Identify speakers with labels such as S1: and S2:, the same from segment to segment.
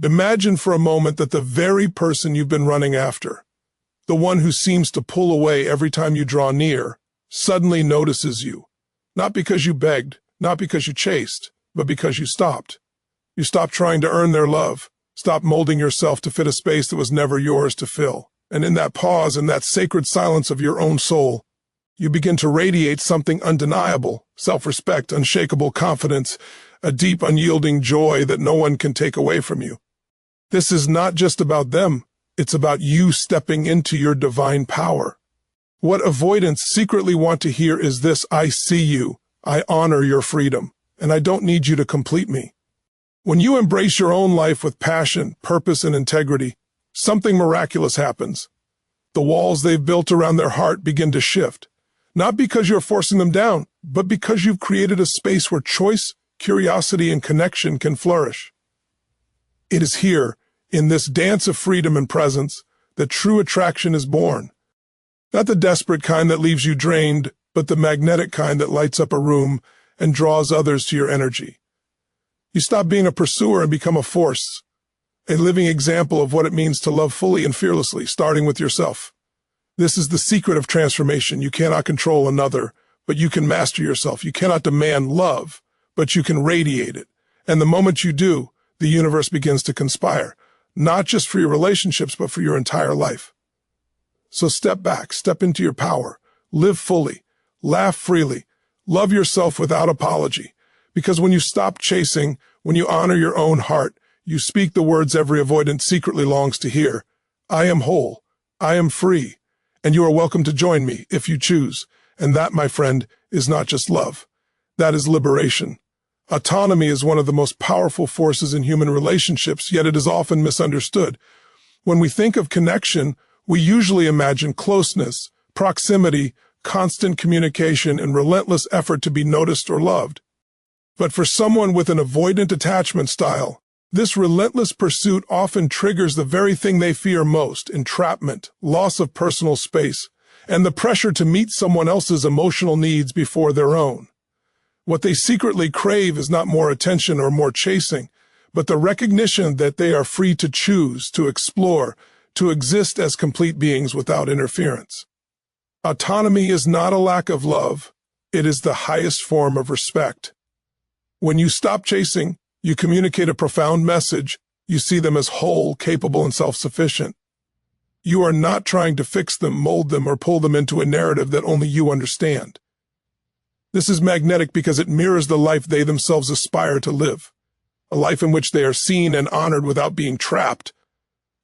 S1: Imagine for a moment that the very person you've been running after, the one who seems to pull away every time you draw near, suddenly notices you. Not because you begged, not because you chased, but because you stopped. You stopped trying to earn their love, stopped molding yourself to fit a space that was never yours to fill. And in that pause, in that sacred silence of your own soul, you begin to radiate something undeniable: self-respect, unshakable confidence, a deep, unyielding joy that no one can take away from you. This is not just about them. It's about you stepping into your divine power. What avoidants secretly want to hear is this: I see you, I honor your freedom, and I don't need you to complete me. When you embrace your own life with passion, purpose, and integrity, something miraculous happens. The walls they've built around their heart begin to shift, not because you're forcing them down, but because you've created a space where choice, curiosity, and connection can flourish. It is here, in this dance of freedom and presence, that true attraction is born. Not the desperate kind that leaves you drained, but the magnetic kind that lights up a room and draws others to your energy. You stop being a pursuer and become a force, a living example of what it means to love fully and fearlessly, starting with yourself. This is the secret of transformation. You cannot control another, but you can master yourself. You cannot demand love, but you can radiate it. And the moment you do, the universe begins to conspire, not just for your relationships, but for your entire life. So step back, step into your power, live fully, laugh freely, love yourself without apology. Because when you stop chasing, when you honor your own heart, you speak the words every avoidant secretly longs to hear. I am whole, I am free, and you are welcome to join me if you choose. And that, my friend, is not just love. That is liberation. Autonomy is one of the most powerful forces in human relationships, yet it is often misunderstood. When we think of connection, we usually imagine closeness, proximity, constant communication, and relentless effort to be noticed or loved. But for someone with an avoidant attachment style, this relentless pursuit often triggers the very thing they fear most: entrapment, loss of personal space, and the pressure to meet someone else's emotional needs before their own. What they secretly crave is not more attention or more chasing, but the recognition that they are free to choose, to explore, to exist as complete beings without interference. Autonomy is not a lack of love. It is the highest form of respect. When you stop chasing, you communicate a profound message. You see them as whole, capable, and self-sufficient. You are not trying to fix them, mold them, or pull them into a narrative that only you understand. This is magnetic because it mirrors the life they themselves aspire to live, a life in which they are seen and honored without being trapped,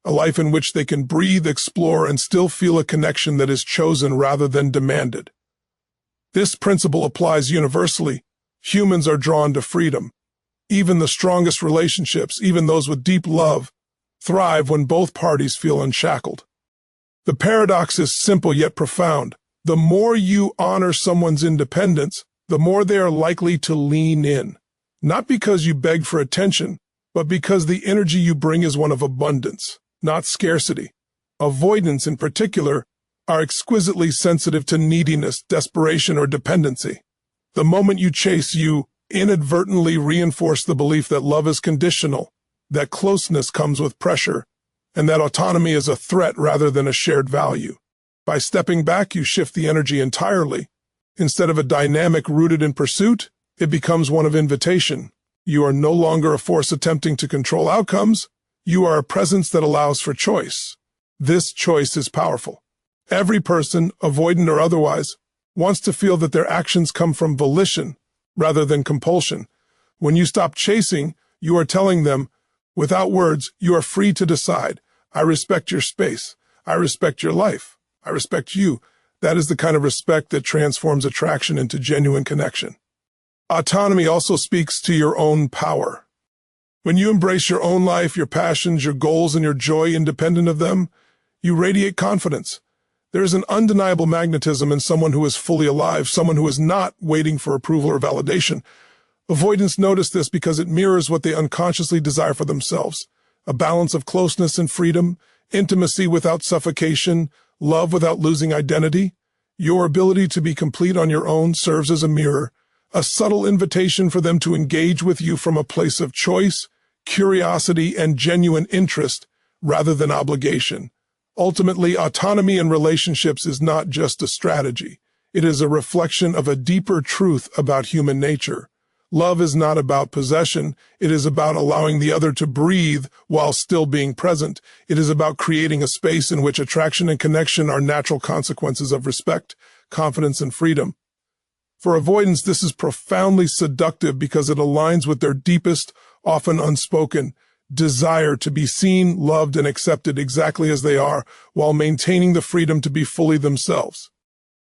S1: a life in which they can breathe, explore, and still feel a connection that is chosen rather than demanded. This principle applies universally. Humans are drawn to freedom. Even the strongest relationships, even those with deep love, thrive when both parties feel unshackled. The paradox is simple yet profound. The more you honor someone's independence, the more they are likely to lean in. Not because you beg for attention, but because the energy you bring is one of abundance, not scarcity. Avoidants, in particular, are exquisitely sensitive to neediness, desperation, or dependency. The moment you chase, you inadvertently reinforce the belief that love is conditional, that closeness comes with pressure, and that autonomy is a threat rather than a shared value. By stepping back, you shift the energy entirely. Instead of a dynamic rooted in pursuit, it becomes one of invitation. You are no longer a force attempting to control outcomes. You are a presence that allows for choice. This choice is powerful. Every person, avoidant or otherwise, wants to feel that their actions come from volition rather than compulsion. When you stop chasing, you are telling them, without words, you are free to decide. I respect your space. I respect your life. I respect you. That is the kind of respect that transforms attraction into genuine connection. Autonomy also speaks to your own power. When you embrace your own life, your passions, your goals, and your joy independent of them, you radiate confidence. There is an undeniable magnetism in someone who is fully alive, someone who is not waiting for approval or validation. Avoidants notice this because it mirrors what they unconsciously desire for themselves: a balance of closeness and freedom, intimacy without suffocation, love without losing identity. Your ability to be complete on your own serves as a mirror, a subtle invitation for them to engage with you from a place of choice, curiosity, and genuine interest rather than obligation. Ultimately, autonomy in relationships is not just a strategy. It is a reflection of a deeper truth about human nature. Love is not about possession. It is about allowing the other to breathe while still being present. It is about creating a space in which attraction and connection are natural consequences of respect, confidence, and freedom. For avoidants, this is profoundly seductive because it aligns with their deepest, often unspoken, desire to be seen, loved, and accepted exactly as they are, while maintaining the freedom to be fully themselves.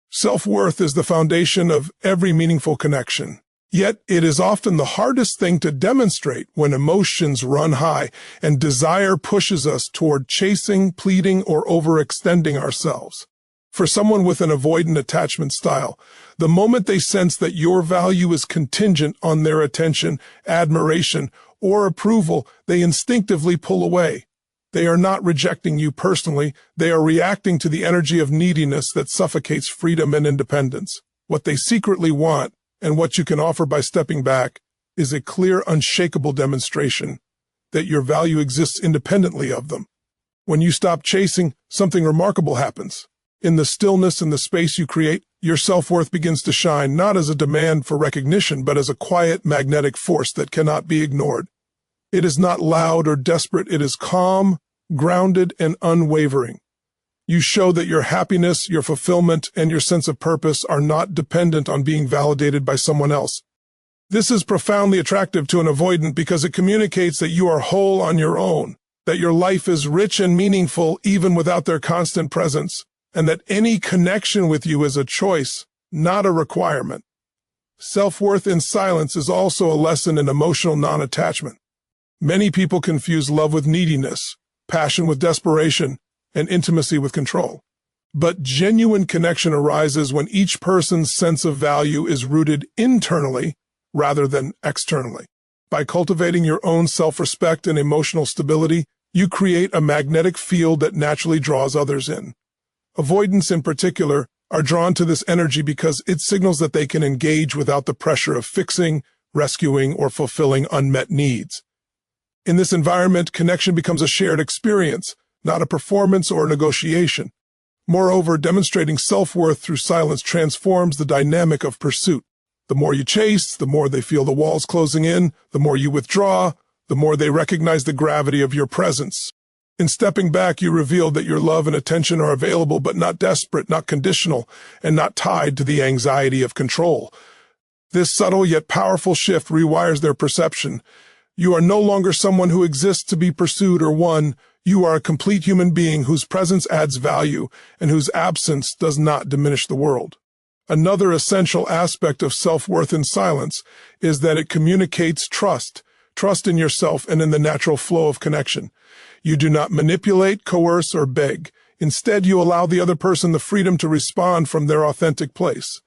S1: Self-worth is the foundation of every meaningful connection. Yet it is often the hardest thing to demonstrate when emotions run high and desire pushes us toward chasing, pleading, or overextending ourselves. For someone with an avoidant attachment style, the moment they sense that your value is contingent on their attention, admiration, or approval, they instinctively pull away. They are not rejecting you personally, they are reacting to the energy of neediness that suffocates freedom and independence. What they secretly want, and what you can offer by stepping back, is a clear, unshakable demonstration that your value exists independently of them. When you stop chasing, something remarkable happens. In the stillness and the space you create, your self-worth begins to shine, not as a demand for recognition, but as a quiet, magnetic force that cannot be ignored. It is not loud or desperate. It is calm, grounded, and unwavering. You show that your happiness, your fulfillment, and your sense of purpose are not dependent on being validated by someone else. This is profoundly attractive to an avoidant because it communicates that you are whole on your own, that your life is rich and meaningful even without their constant presence, and that any connection with you is a choice, not a requirement. Self-worth in silence is also a lesson in emotional non-attachment. Many people confuse love with neediness, passion with desperation, and intimacy with control. But genuine connection arises when each person's sense of value is rooted internally rather than externally. By cultivating your own self-respect and emotional stability, you create a magnetic field that naturally draws others in. Avoidants in particular are drawn to this energy because it signals that they can engage without the pressure of fixing, rescuing, or fulfilling unmet needs. In this environment, connection becomes a shared experience, not a performance or a negotiation. Moreover, demonstrating self-worth through silence transforms the dynamic of pursuit. The more you chase, the more they feel the walls closing in, the more you withdraw, the more they recognize the gravity of your presence. In stepping back, you reveal that your love and attention are available but not desperate, not conditional, and not tied to the anxiety of control. This subtle yet powerful shift rewires their perception. You are no longer someone who exists to be pursued or won. You are a complete human being whose presence adds value and whose absence does not diminish the world. Another essential aspect of self-worth in silence is that it communicates trust in yourself and in the natural flow of connection. You do not manipulate, coerce, or beg. Instead, you allow the other person the freedom to respond from their authentic place.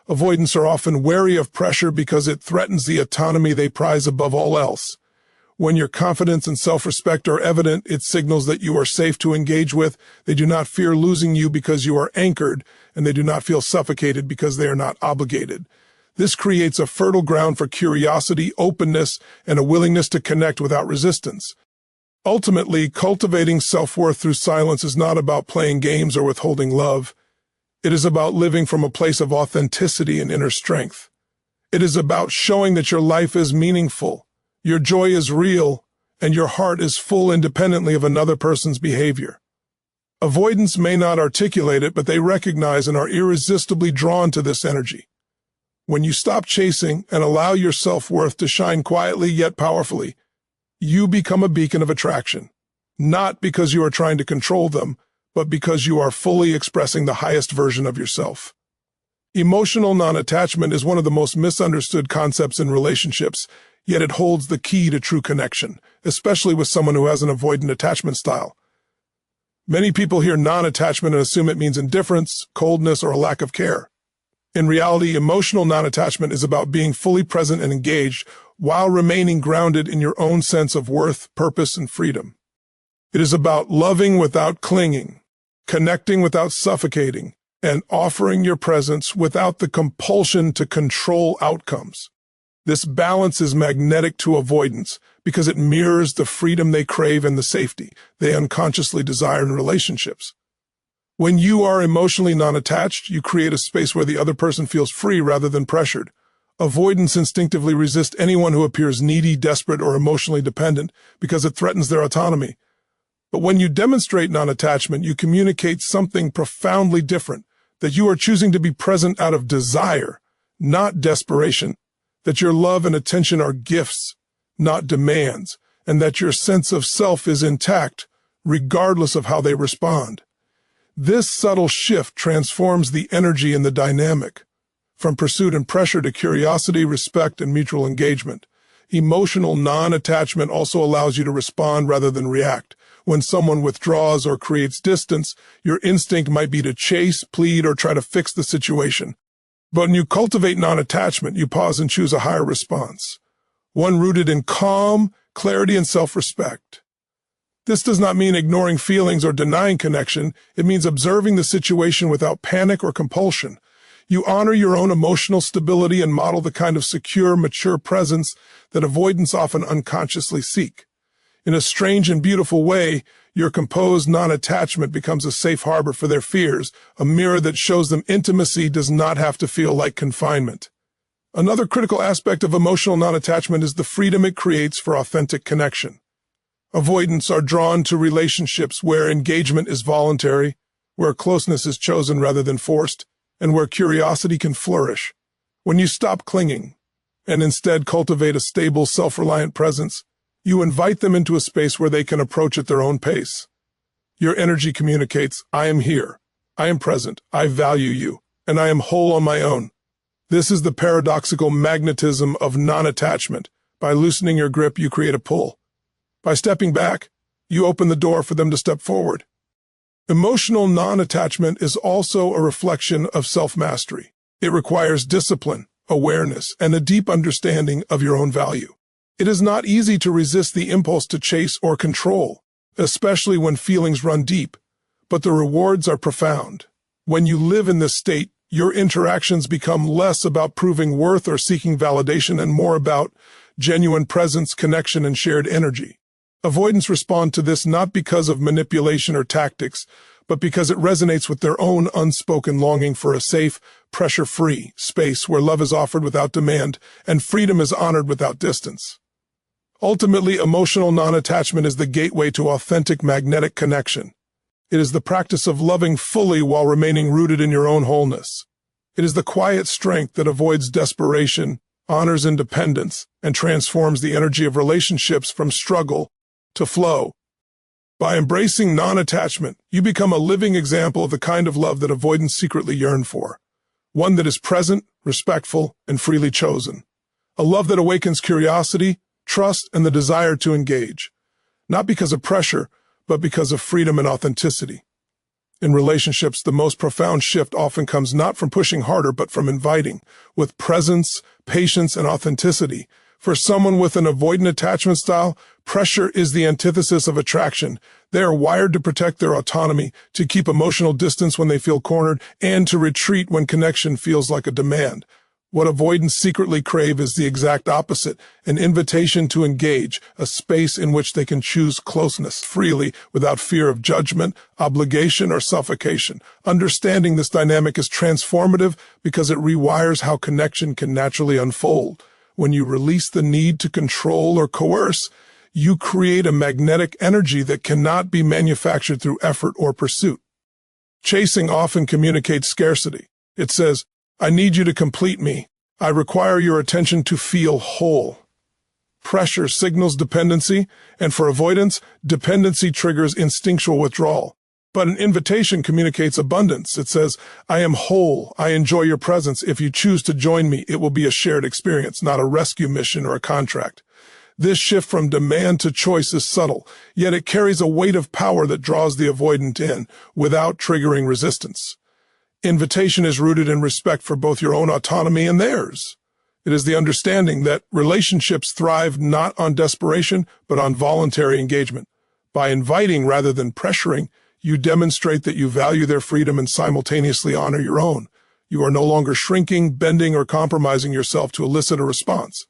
S1: Avoidants are often wary of pressure because it threatens the autonomy they prize above all else. When your confidence and self-respect are evident, it signals that you are safe to engage with. They do not fear losing you because you are anchored, and they do not feel suffocated because they are not obligated. This creates a fertile ground for curiosity, openness, and a willingness to connect without resistance. Ultimately, cultivating self-worth through silence is not about playing games or withholding love. It is about living from a place of authenticity and inner strength. It is about showing that your life is meaningful, your joy is real, and your heart is full independently of another person's behavior. Avoidants may not articulate it, but they recognize and are irresistibly drawn to this energy. When you stop chasing and allow your self-worth to shine quietly yet powerfully, you become a beacon of attraction, not because you are trying to control them, but because you are fully expressing the highest version of yourself. Emotional non-attachment is one of the most misunderstood concepts in relationships, yet it holds the key to true connection, especially with someone who has an avoidant attachment style. Many people hear non-attachment and assume it means indifference, coldness, or a lack of care. In reality, emotional non-attachment is about being fully present and engaged while remaining grounded in your own sense of worth, purpose, and freedom. It is about loving without clinging, connecting without suffocating, and offering your presence without the compulsion to control outcomes. This balance is magnetic to avoidance because it mirrors the freedom they crave and the safety they unconsciously desire in relationships. When you are emotionally non-attached, you create a space where the other person feels free rather than pressured. Avoidants instinctively resist anyone who appears needy, desperate, or emotionally dependent because it threatens their autonomy. But when you demonstrate non-attachment, you communicate something profoundly different, that you are choosing to be present out of desire, not desperation, that your love and attention are gifts, not demands, and that your sense of self is intact, regardless of how they respond. This subtle shift transforms the energy in the dynamic, from pursuit and pressure to curiosity, respect, and mutual engagement. Emotional non-attachment also allows you to respond rather than react. When someone withdraws or creates distance, your instinct might be to chase, plead, or try to fix the situation. But when you cultivate non-attachment, you pause and choose a higher response, one rooted in calm, clarity, and self-respect. This does not mean ignoring feelings or denying connection. It means observing the situation without panic or compulsion. You honor your own emotional stability and model the kind of secure, mature presence that avoidants often unconsciously seek. In a strange and beautiful way, your composed non-attachment becomes a safe harbor for their fears, a mirror that shows them intimacy does not have to feel like confinement. Another critical aspect of emotional non-attachment is the freedom it creates for authentic connection. Avoidants are drawn to relationships where engagement is voluntary, where closeness is chosen rather than forced, and where curiosity can flourish. When you stop clinging and instead cultivate a stable, self-reliant presence, you invite them into a space where they can approach at their own pace. Your energy communicates, I am here, I am present, I value you, and I am whole on my own. This is the paradoxical magnetism of non-attachment. By loosening your grip, you create a pull. By stepping back, you open the door for them to step forward. Emotional non-attachment is also a reflection of self-mastery. It requires discipline, awareness, and a deep understanding of your own value. It is not easy to resist the impulse to chase or control, especially when feelings run deep, but the rewards are profound. When you live in this state, your interactions become less about proving worth or seeking validation and more about genuine presence, connection, and shared energy. Avoidants respond to this not because of manipulation or tactics, but because it resonates with their own unspoken longing for a safe, pressure-free space where love is offered without demand and freedom is honored without distance. Ultimately, emotional non-attachment is the gateway to authentic magnetic connection. It is the practice of loving fully while remaining rooted in your own wholeness. It is the quiet strength that avoids desperation, honors independence, and transforms the energy of relationships from struggle to flow. By embracing non-attachment, you become a living example of the kind of love that avoidants secretly yearn for. One that is present, respectful, and freely chosen. A love that awakens curiosity, trust, and the desire to engage. Not because of pressure, but because of freedom and authenticity. In relationships, the most profound shift often comes not from pushing harder, but from inviting, with presence, patience, and authenticity. For someone with an avoidant attachment style, pressure is the antithesis of attraction. They are wired to protect their autonomy, to keep emotional distance when they feel cornered, and to retreat when connection feels like a demand. What avoidants secretly crave is the exact opposite, an invitation to engage, a space in which they can choose closeness freely without fear of judgment, obligation, or suffocation. Understanding this dynamic is transformative because it rewires how connection can naturally unfold. When you release the need to control or coerce, you create a magnetic energy that cannot be manufactured through effort or pursuit. Chasing often communicates scarcity. It says, I need you to complete me. I require your attention to feel whole. Pressure signals dependency, and for avoidance, dependency triggers instinctual withdrawal. But an invitation communicates abundance. It says, I am whole. I enjoy your presence. If you choose to join me, it will be a shared experience, not a rescue mission or a contract. This shift from demand to choice is subtle, yet it carries a weight of power that draws the avoidant in without triggering resistance. Invitation is rooted in respect for both your own autonomy and theirs. It is the understanding that relationships thrive not on desperation, but on voluntary engagement. By inviting rather than pressuring, you demonstrate that you value their freedom and simultaneously honor your own. You are no longer shrinking, bending, or compromising yourself to elicit a response.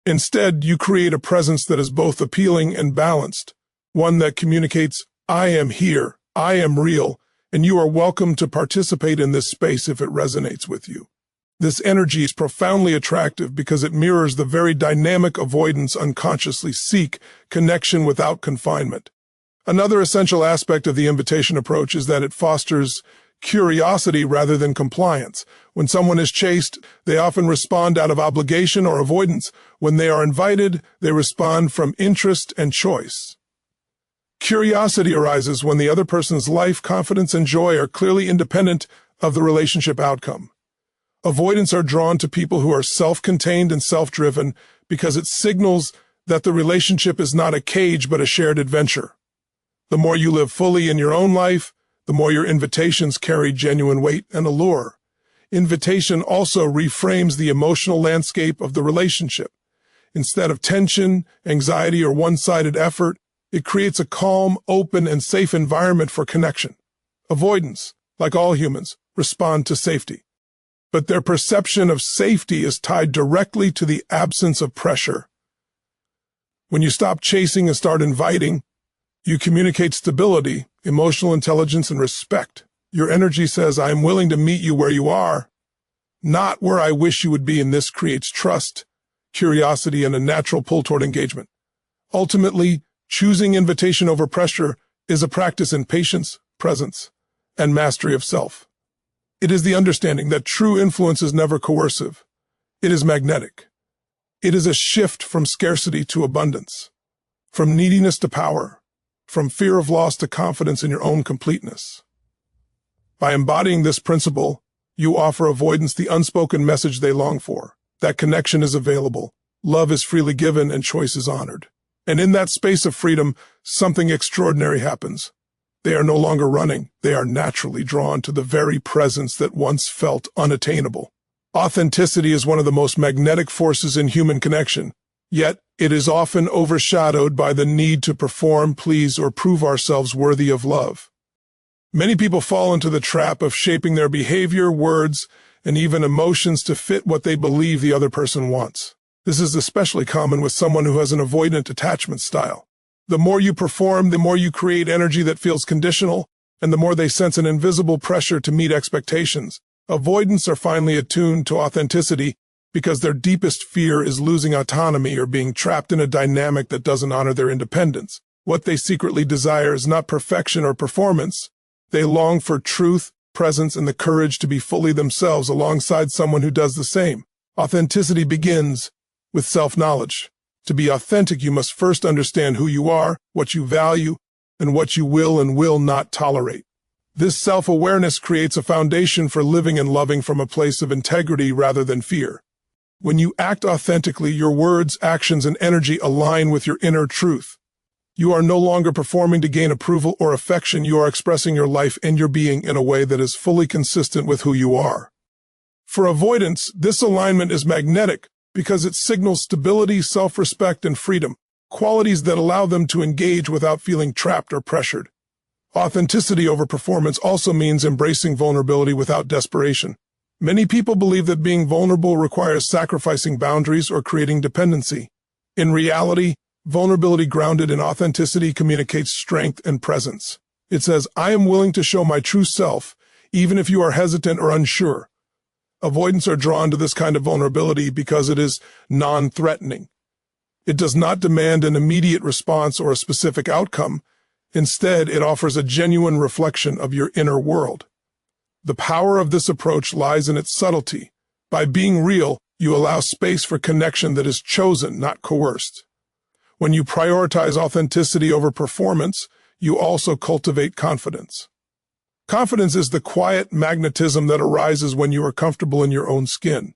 S1: Instead, you create a presence that is both appealing and balanced, one that communicates, I am here, I am real, and you are welcome to participate in this space if it resonates with you. This energy is profoundly attractive because it mirrors the very dynamic avoidance unconsciously seek, connection without confinement. Another essential aspect of the invitation approach is that it fosters curiosity rather than compliance. When someone is chased, they often respond out of obligation or avoidance. When they are invited, they respond from interest and choice. Curiosity arises when the other person's life, confidence, and joy are clearly independent of the relationship outcome. Avoidants are drawn to people who are self-contained and self-driven because it signals that the relationship is not a cage but a shared adventure. The more you live fully in your own life, the more your invitations carry genuine weight and allure. Invitation also reframes the emotional landscape of the relationship. Instead of tension, anxiety, or one-sided effort, it creates a calm, open, and safe environment for connection. Avoidants, like all humans, respond to safety. But their perception of safety is tied directly to the absence of pressure. When you stop chasing and start inviting, you communicate stability, emotional intelligence, and respect. Your energy says, I am willing to meet you where you are, not where I wish you would be, and this creates trust, curiosity, and a natural pull toward engagement. Ultimately, choosing invitation over pressure is a practice in patience, presence, and mastery of self. It is the understanding that true influence is never coercive. It is magnetic. It is a shift from scarcity to abundance, from neediness to power, from fear of loss to confidence in your own completeness. By embodying this principle, you offer avoidance the unspoken message they long for, that connection is available, love is freely given, and choice is honored. And in that space of freedom, something extraordinary happens. They are no longer running. They are naturally drawn to the very presence that once felt unattainable. Authenticity is one of the most magnetic forces in human connection, yet it is often overshadowed by the need to perform, please, or prove ourselves worthy of love. Many people fall into the trap of shaping their behavior, words, and even emotions to fit what they believe the other person wants. This is especially common with someone who has an avoidant attachment style. The more you perform, the more you create energy that feels conditional, and the more they sense an invisible pressure to meet expectations. Avoidants are finally attuned to authenticity because their deepest fear is losing autonomy or being trapped in a dynamic that doesn't honor their independence. What they secretly desire is not perfection or performance. They long for truth, presence, and the courage to be fully themselves alongside someone who does the same. Authenticity begins with self-knowledge. To be authentic, you must first understand who you are, what you value, and what you will and will not tolerate. This self-awareness creates a foundation for living and loving from a place of integrity rather than fear. When you act authentically, your words, actions, and energy align with your inner truth. You are no longer performing to gain approval or affection. You are expressing your life and your being in a way that is fully consistent with who you are. For avoidance, this alignment is magnetic because it signals stability, self-respect, and freedom, qualities that allow them to engage without feeling trapped or pressured. Authenticity over performance also means embracing vulnerability without desperation. Many people believe that being vulnerable requires sacrificing boundaries or creating dependency. In reality, vulnerability grounded in authenticity communicates strength and presence. It says, I am willing to show my true self, even if you are hesitant or unsure. Avoidants are drawn to this kind of vulnerability because it is non-threatening. It does not demand an immediate response or a specific outcome. Instead, it offers a genuine reflection of your inner world. The power of this approach lies in its subtlety. By being real, you allow space for connection that is chosen, not coerced. When you prioritize authenticity over performance, you also cultivate confidence. Confidence is the quiet magnetism that arises when you are comfortable in your own skin.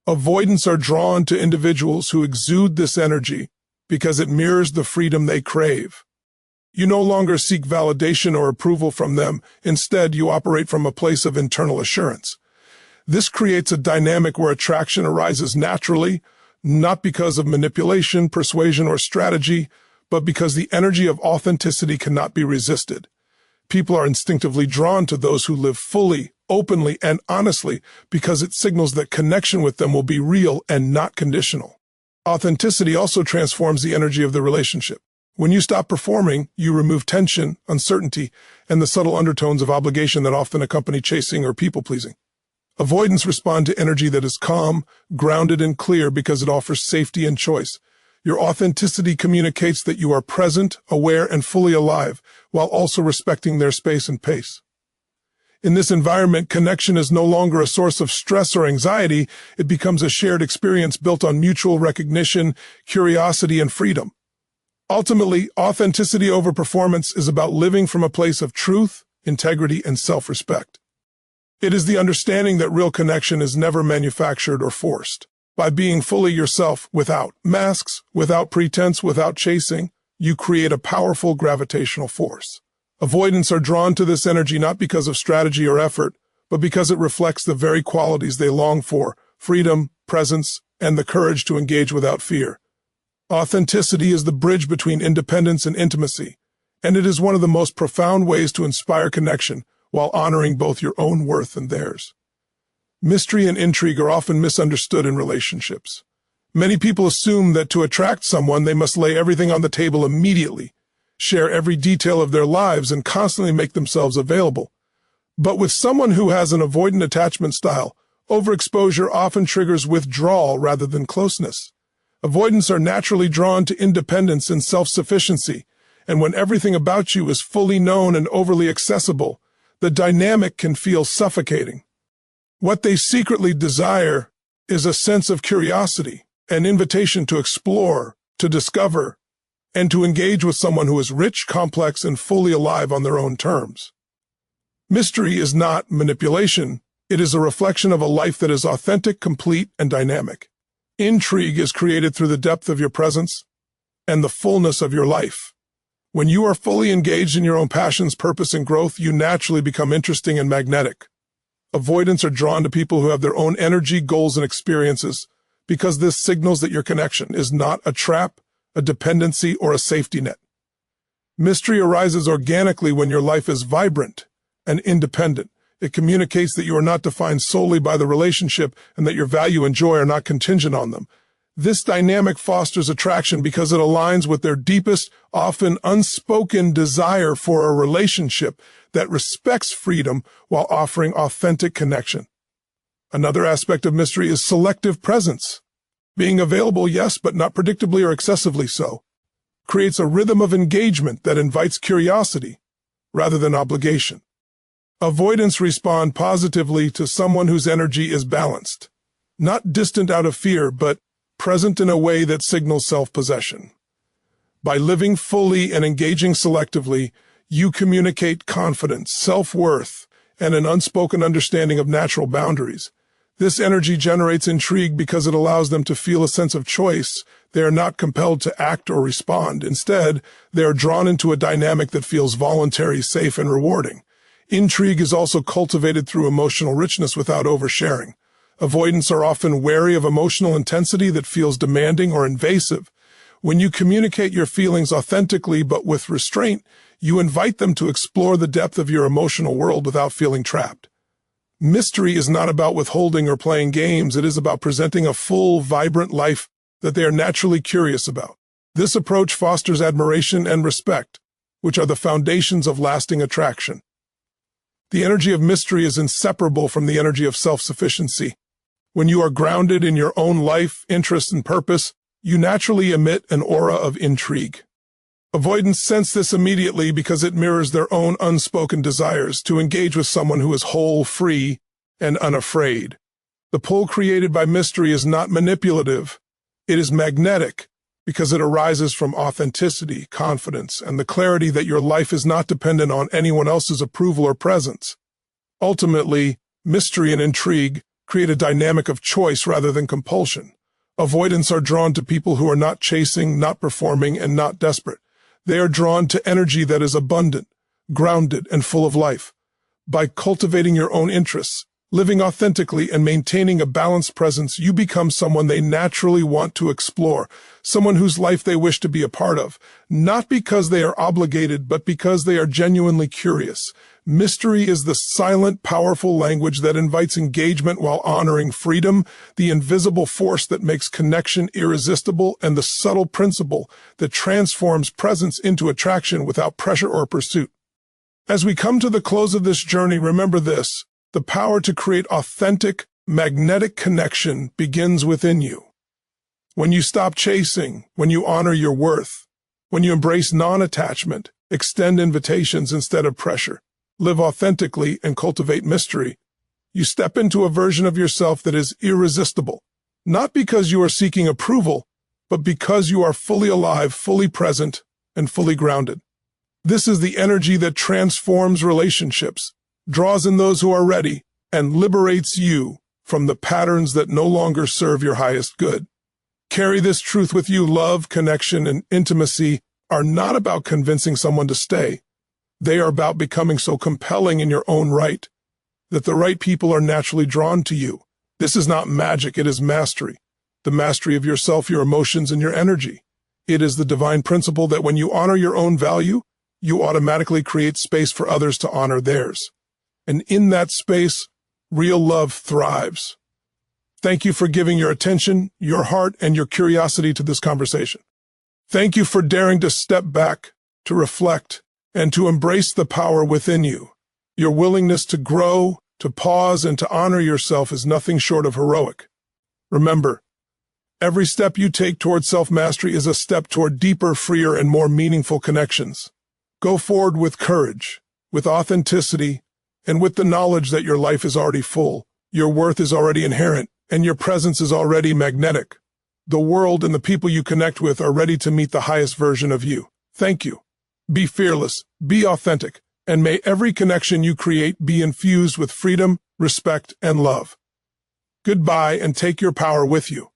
S1: Avoidants are drawn to individuals who exude this energy because it mirrors the freedom they crave. You no longer seek validation or approval from them. Instead, you operate from a place of internal assurance. This creates a dynamic where attraction arises naturally, not because of manipulation, persuasion, or strategy, but because the energy of authenticity cannot be resisted. People are instinctively drawn to those who live fully, openly, and honestly because it signals that connection with them will be real and not conditional. Authenticity also transforms the energy of the relationship. When you stop performing, you remove tension, uncertainty, and the subtle undertones of obligation that often accompany chasing or people-pleasing. Avoidants respond to energy that is calm, grounded, and clear because it offers safety and choice. Your authenticity communicates that you are present, aware, and fully alive, while also respecting their space and pace. In this environment, connection is no longer a source of stress or anxiety. It becomes a shared experience built on mutual recognition, curiosity, and freedom. Ultimately, authenticity over performance is about living from a place of truth, integrity, and self-respect. It is the understanding that real connection is never manufactured or forced. By being fully yourself, without masks, without pretense, without chasing, you create a powerful gravitational force. Avoidants are drawn to this energy not because of strategy or effort, but because it reflects the very qualities they long for: freedom, presence, and the courage to engage without fear. Authenticity is the bridge between independence and intimacy, and it is one of the most profound ways to inspire connection while honoring both your own worth and theirs. Mystery and intrigue are often misunderstood in relationships. Many people assume that to attract someone, they must lay everything on the table immediately, share every detail of their lives, and constantly make themselves available. But with someone who has an avoidant attachment style, overexposure often triggers withdrawal rather than closeness. Avoidants are naturally drawn to independence and self-sufficiency, and when everything about you is fully known and overly accessible, the dynamic can feel suffocating. What they secretly desire is a sense of curiosity, an invitation to explore, to discover, and to engage with someone who is rich, complex, and fully alive on their own terms. Mystery is not manipulation. It is a reflection of a life that is authentic, complete, and dynamic. Intrigue is created through the depth of your presence and the fullness of your life. When you are fully engaged in your own passions, purpose, and growth, you naturally become interesting and magnetic. Avoidants are drawn to people who have their own energy, goals, and experiences because this signals that your connection is not a trap, a dependency, or a safety net. Mystery arises organically when your life is vibrant and independent. It communicates that you are not defined solely by the relationship and that your value and joy are not contingent on them. This dynamic fosters attraction because it aligns with their deepest, often unspoken desire for a relationship that respects freedom while offering authentic connection. Another aspect of mystery is selective presence. Being available, yes, but not predictably or excessively so, creates a rhythm of engagement that invites curiosity rather than obligation. Avoidants respond positively to someone whose energy is balanced, not distant out of fear, but present in a way that signals self-possession. By living fully and engaging selectively, you communicate confidence, self-worth, and an unspoken understanding of natural boundaries. This energy generates intrigue because it allows them to feel a sense of choice. They are not compelled to act or respond. Instead, they are drawn into a dynamic that feels voluntary, safe, and rewarding. Intrigue is also cultivated through emotional richness without oversharing. Avoidants are often wary of emotional intensity that feels demanding or invasive. When you communicate your feelings authentically but with restraint, you invite them to explore the depth of your emotional world without feeling trapped. Mystery is not about withholding or playing games. It is about presenting a full, vibrant life that they are naturally curious about. This approach fosters admiration and respect, which are the foundations of lasting attraction. The energy of mystery is inseparable from the energy of self-sufficiency. When you are grounded in your own life, interest, and purpose, you naturally emit an aura of intrigue. Avoidants sense this immediately because it mirrors their own unspoken desires to engage with someone who is whole, free, and unafraid. The pull created by mystery is not manipulative. It is magnetic because it arises from authenticity, confidence, and the clarity that your life is not dependent on anyone else's approval or presence. Ultimately, mystery and intrigue create a dynamic of choice rather than compulsion. Avoidants are drawn to people who are not chasing, not performing, and not desperate. They are drawn to energy that is abundant, grounded, and full of life. By cultivating your own interests, Living authentically and maintaining a balanced presence, you become someone they naturally want to explore, someone whose life they wish to be a part of, not because they are obligated, but because they are genuinely curious. Mystery is the silent, powerful language that invites engagement while honoring freedom, the invisible force that makes connection irresistible, and the subtle principle that transforms presence into attraction without pressure or pursuit. As we come to the close of this journey, remember this: the power to create authentic, magnetic connection begins within you. When you stop chasing, when you honor your worth, when you embrace non-attachment, extend invitations instead of pressure, live authentically and cultivate mystery, you step into a version of yourself that is irresistible, not because you are seeking approval, but because you are fully alive, fully present, and fully grounded. This is the energy that transforms relationships, draws in those who are ready, and liberates you from the patterns that no longer serve your highest good. Carry this truth with you. Love, connection, and intimacy are not about convincing someone to stay. They are about becoming so compelling in your own right that the right people are naturally drawn to you. This is not magic, it is mastery. The mastery of yourself, your emotions, and your energy. It is the divine principle that when you honor your own value, you automatically create space for others to honor theirs. And in that space, real love thrives. Thank you for giving your attention, your heart, and your curiosity to this conversation. Thank you for daring to step back, to reflect, and to embrace the power within you. Your willingness to grow, to pause, and to honor yourself is nothing short of heroic. Remember, every step you take toward self-mastery is a step toward deeper, freer, and more meaningful connections. Go forward with courage, with authenticity, and with the knowledge that your life is already full, your worth is already inherent, and your presence is already magnetic. The world and the people you connect with are ready to meet the highest version of you. Thank you. Be fearless, be authentic, and may every connection you create be infused with freedom, respect, and love. Goodbye, and take your power with you.